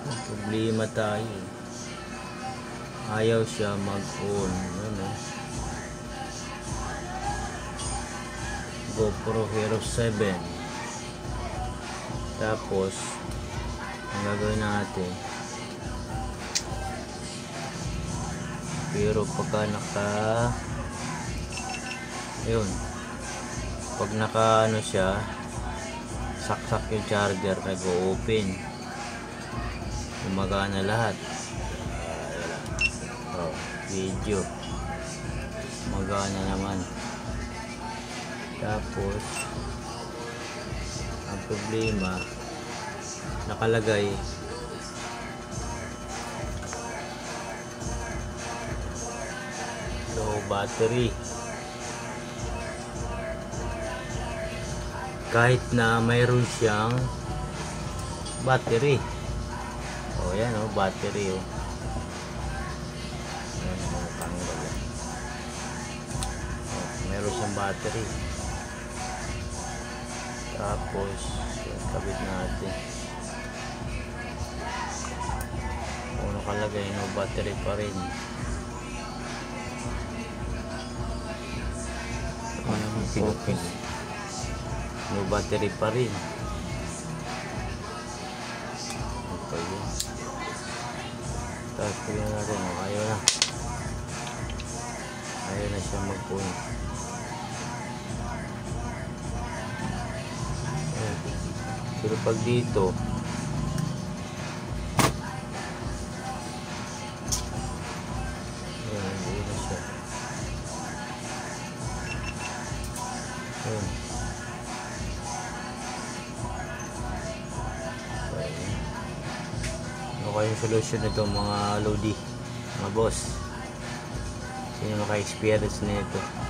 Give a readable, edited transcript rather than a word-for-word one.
Problema tayo. Ayaw siya mag-on. Ano? GoPro Hero 7. Tapos ang gagawin natin, pero pagka pag naka ano siya, saksak yung charger, nag-open, gumagana lahat. Video magana naman. Tapos ang problema, nakalagay low battery. Kahit na mayroon siyang battery. Yan battery meron siyang battery. Tapos kabit natin. Nakalagay no battery pa rin. Focus. No battery pa rin. Okay. Tapos tignan natin. Ayaw na siya mag-point. Pero pag dito, hindi na siya. Ano kayong solution nito mga Lodi, mga boss? Sino naka-experience nito?